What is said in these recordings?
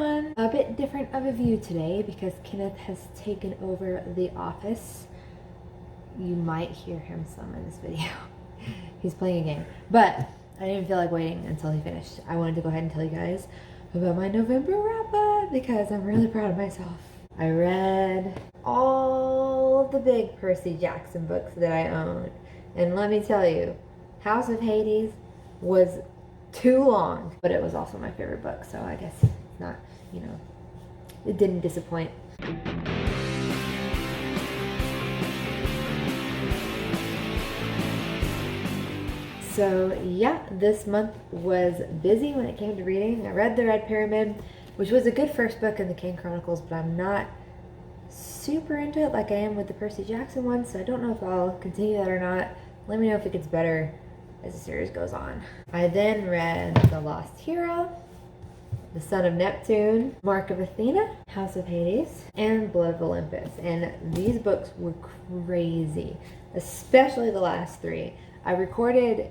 everyone! A bit different of a view today because Kenneth has taken over the office. You might hear him some in this video. He's playing a game. But I didn't feel like waiting until he finished. I wanted to go ahead and tell you guys about my November wrap-up because I'm really proud of myself. I read all of the big Percy Jackson books that I owned. And let me tell you, House of Hades was too long, but it was also my favorite book, so I guess it's not, you know, it didn't disappoint. So yeah, this month was busy when it came to reading. I read The Red Pyramid, which was a good first book in the Kane Chronicles, but I'm not super into it like I am with the Percy Jackson one, so I don't know if I'll continue that or not. Let me know if it gets better as the series goes on. I then read The Lost Hero, The Son of Neptune, Mark of Athena, House of Hades, and Blood of Olympus. And these books were crazy, especially the last three. I recorded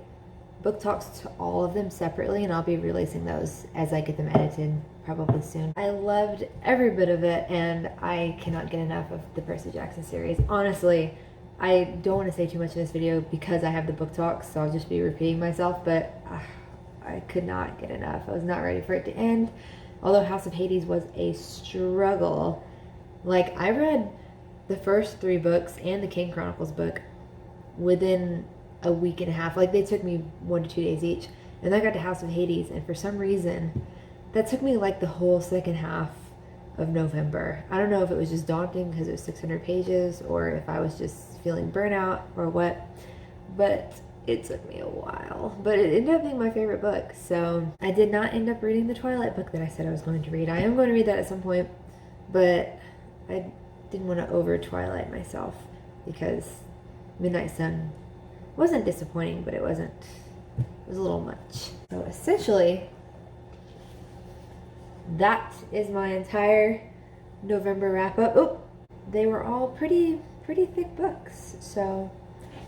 book talks to all of them separately, and I'll be releasing those as I get them edited probably soon. I loved every bit of it, and I cannot get enough of the Percy Jackson series. Honestly, I don't want to say too much in this video because I have the book talks, so I'll just be repeating myself, but I could not get enough. I was not ready for it to end. Although House of Hades was a struggle. Like, I read the first three books and the Kane Chronicles book within a week and a half. Like, they took me 1 to 2 days each. And then I got to House of Hades, and for some reason, that took me like the whole second half of November. I don't know if it was just daunting because it was 600 pages or if I was just feeling burnout or what, but it took me a while. But it ended up being my favorite book. So I did not end up reading the Twilight book that I said I was going to read. I am going to read that at some point, but I didn't want to over Twilight myself because Midnight Sun wasn't disappointing, but it was a little much. So essentially, that is my entire November wrap up. Oh, they were all pretty thick books, so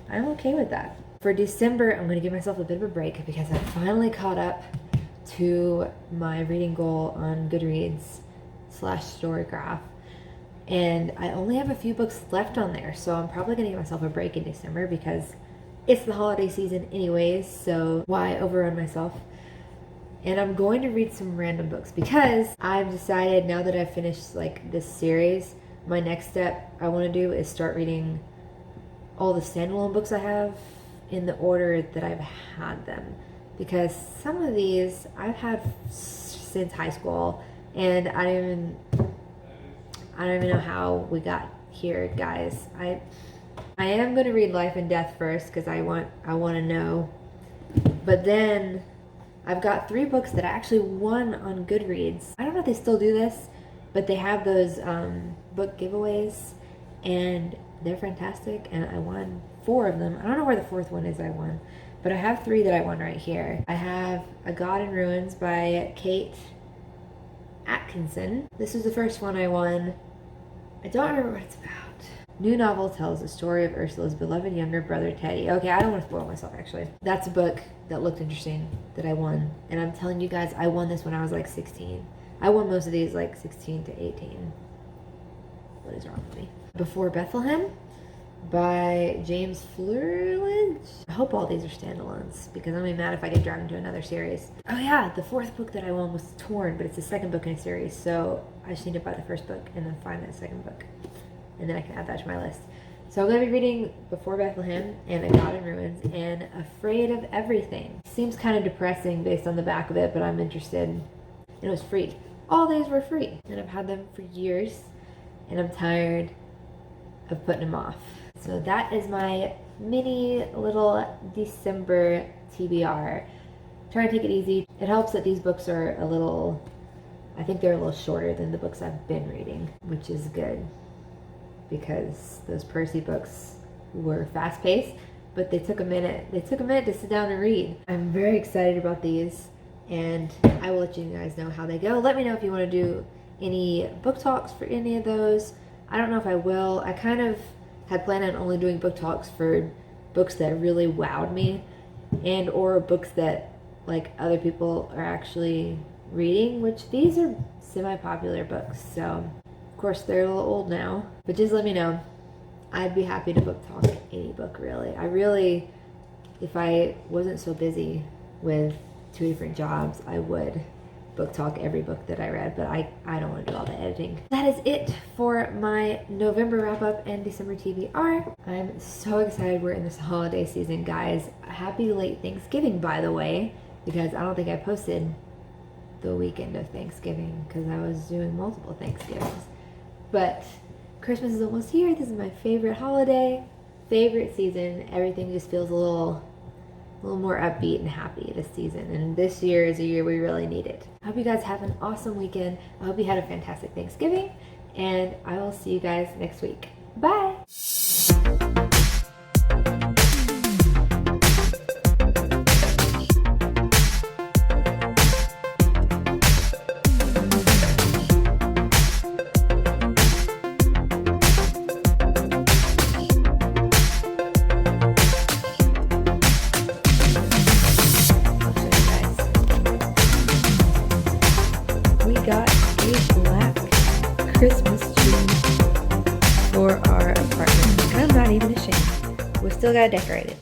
I'm okay with that. For December, I'm going to give myself a bit of a break because I finally caught up to my reading goal on Goodreads / Storygraph, and I only have a few books left on there, so I'm probably going to give myself a break in December because it's the holiday season anyways, so why overrun myself? And I'm going to read some random books because I've decided now that I've finished like this series, my next step I want to do is start reading all the standalone books I have in the order that I've had them. Because some of these I've had since high school, and I don't even know how we got here, guys. I am going to read Life and Death first because I want to know. But then I've got 3 books that I actually won on Goodreads. I don't know if they still do this, but they have those book giveaways, and they're fantastic, and I won 4 of them. I don't know where the 4th one is I won, but I have 3 that I won right here. I have A God in Ruins by Kate Atkinson. This was the first one I won. I don't remember what it's about. New novel tells the story of Ursula's beloved younger brother, Teddy. Okay, I don't want to spoil myself, actually. That's a book that looked interesting that I won. And I'm telling you guys, I won this when I was like 16. I won most of these like 16 to 18. What is wrong with me? Before Bethlehem by James Flerledge. I hope all these are standalones because I'm gonna be mad if I get dragged into another series. Oh yeah, the 4th book that I won was Torn, but it's the 2nd book in a series, so I just need to buy the 1st book and then find that 2nd book. And then I can add that to my list. So I'm going to be reading Before Bethlehem and A God in Ruins and Afraid of Everything. Seems kind of depressing based on the back of it, but I'm interested. And it was free. All these were free. And I've had them for years, and I'm tired of putting them off. So that is my mini little December TBR. Try to take it easy. It helps that these books are a little, I think they're a little shorter than the books I've been reading, which is good. Because those Percy books were fast-paced, but they took a minute. They took a minute to sit down and read. I'm very excited about these, and I will let you guys know how they go. Let me know if you want to do any book talks for any of those. I don't know if I will. I kind of had planned on only doing book talks for books that really wowed me, and or books that like other people are actually reading, which these are semi-popular books, so of course they're a little old now, but just let me know. I'd be happy to book talk any book, really. If I wasn't so busy with 2 different jobs, I would book talk every book that I read, but I don't want to do all the editing. That is it for my November wrap up and December TBR. I'm so excited we're in this holiday season, guys. Happy late Thanksgiving, by the way, because I don't think I posted the weekend of Thanksgiving because I was doing multiple Thanksgivings. But Christmas is almost here. This is my favorite holiday, favorite season. Everything just feels a little more upbeat and happy this season, and this year is a year we really need it. I hope you guys have an awesome weekend. I hope you had a fantastic Thanksgiving, and I will see you guys next week. Bye! Got a black Christmas tree for our apartment. I'm not even ashamed. We still gotta decorate it.